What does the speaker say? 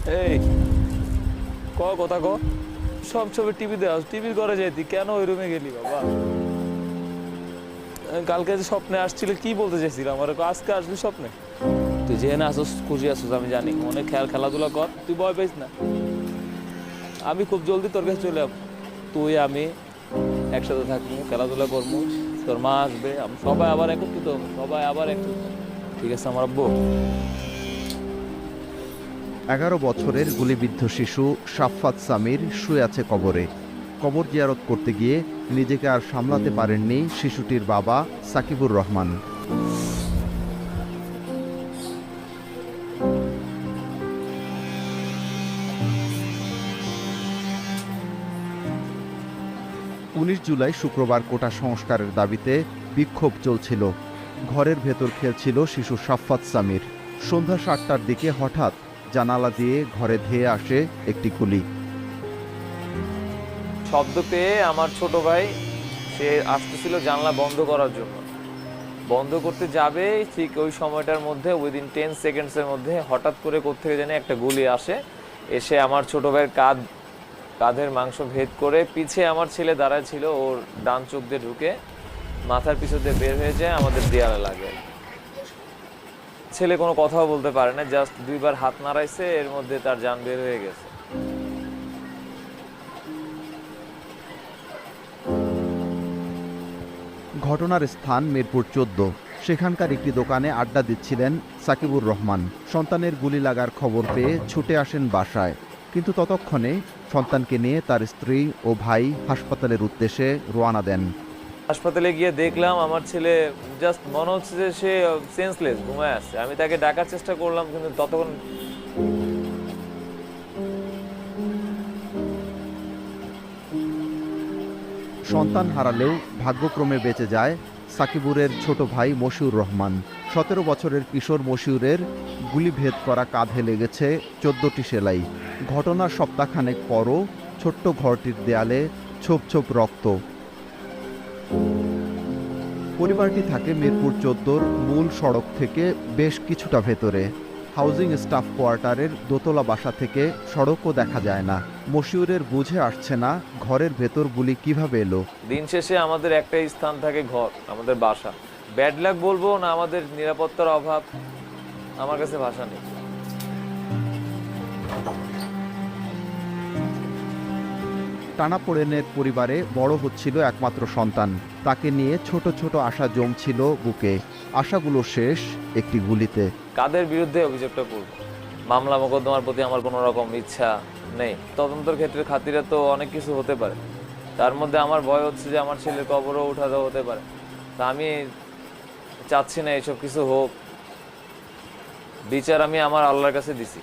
এই কথা ক। সব ছবি টিভিতে আস, টিভির ঘরে যাইতি, কেন ওই রুমে গেলি বাবা? কালকে যে স্বপ্নে আসছিল কি বলতে চাইছিল আমার? আজকে আসলি স্বপ্নে? তুই যেখানে আসস খুশি আসস আমি জানি, অনেক খেলাধুলা কর, তুই ভয় পাইস না। আমি খুব জলদি তোর কাছে চলে যাবো। তুই আমি একসাথে থাকবো, খেলাধুলা করবো, তোর মা আসবে, আমি সবাই আবার একত্রিত হবো, সবাই আবার একত্রিত হবো। ঠিক আছে আমার আব্বু? 11 বছরের গুলিবিদ্ধ শিশু সাফফাত সামির শুয়ে আছে কবরে। কবর জিয়ারত করতে গিয়ে নিজেকে আর সামলাতে পারেননি শিশুটির বাবা সাকিবুর রহমান। জুলাই শুক্রবার কোটা সংস্কারের দাবিতে বিক্ষোভ চলছিল। ঘরের ভেতর খেলছিল শিশু সাফফাত সামির। সন্ধ্যা 7টার দিকে হঠাৎ জানালা দিয়ে ঘরে ধেয়ে আসে একটি গুলি। শব্দ পেয়ে আমার ছোট ভাই সে আসতেছিল জানলা বন্ধ করার জন্য, বন্ধ করতে যাবে ঠিক ওই সময়টার মধ্যে উইদিন 10 সেকেন্ডসের মধ্যে হঠাৎ করে কোত্থেকে জানি একটা গুলি আসে, এসে আমার ছোট ভাইয়ের কাঁধের মাংস ভেদ করে পিছে আমার ছেলে দাঁড়ায় ছিল, ওর ডান চোখ দিয়ে ঢুকে মাথার পিছু দিয়ে বের হয়ে যায়, আমাদের দেয়ালে লাগে। ছেলে কোনো কথাও বলতে পারে না, জাস্ট দুইবার হাত নাড়াইছে, এর মধ্যে তার জান বের হয়ে গেছে। ঘটনার স্থান মিরপুর 14। সেখানকার একটি দোকানে আড্ডা দিচ্ছিলেন সাকিবুর রহমান। সন্তানের গুলি লাগার খবর পেয়ে ছুটে আসেন বাসায়, কিন্তু ততক্ষণে সন্তানকে নিয়ে তার স্ত্রী ও ভাই হাসপাতালের উদ্দেশ্যে রওনা দেন। হাসপাতালে গিয়ে দেখলাম আমার ছেলে জাস্ট মনে হচ্ছে যে সে সেন্সলেস, ঘুমায় আছে। আমি তাকে ডাকার চেষ্টা করলাম, কিন্তু ততক্ষণ সন্তান হারালেও ভাগ্যক্রমে বেঁচে যায় সাকিবুরের ছোট ভাই মশিউর রহমান। 17 বছরের কিশোর মশিউরের গুলিভেদ করা কাঁধে লেগেছে 14টি সেলাই। ঘটনার সপ্তাহখানেক পরও ছোট্ট ঘরটির দেয়ালে ছোপ ছোপ রক্ত। পরিবারটি থাকে মিরপুর 14-র মূল সড়ক থেকে বেশ কিছুটা ভেতরে। হাউজিং স্টাফ কোয়ার্টারের দোতলা বাসা থেকে সড়কও দেখা যায় না। মশিউরের বুঝে আসছে না ঘরের ভেতর গুলি কিভাবে এলো। দিন শেষে আমাদের একটাই স্থান থাকে, ঘর, আমাদের বাসা। ব্যাড লাক বলবো না আমাদের নিরাপত্তার অভাব, আমার কাছে ভাষা নেই। টানাপোড়েনের পরিবারে বড় হচ্ছিল একমাত্র সন্তান। তাকে নিয়ে ছোট ছোট আশা জমছিল বুকে। আশাগুলো শেষ একটি গুলিতে। কাদের বিরুদ্ধে অভিযোগটা করব? মামলা মোকদ্দমার প্রতি আমার কোনো রকম ইচ্ছা নেই। তদন্তের ক্ষেত্রে খাতিরে তো অনেক কিছু হতে পারে, তার মধ্যে আমার ভয় হচ্ছে যে আমার ছেলের কবরও উঠা দেওয়া হতে পারে। তা আমি চাচ্ছি না এসব কিছু হোক। বিচার আমি আমার আল্লাহর কাছে দিছি।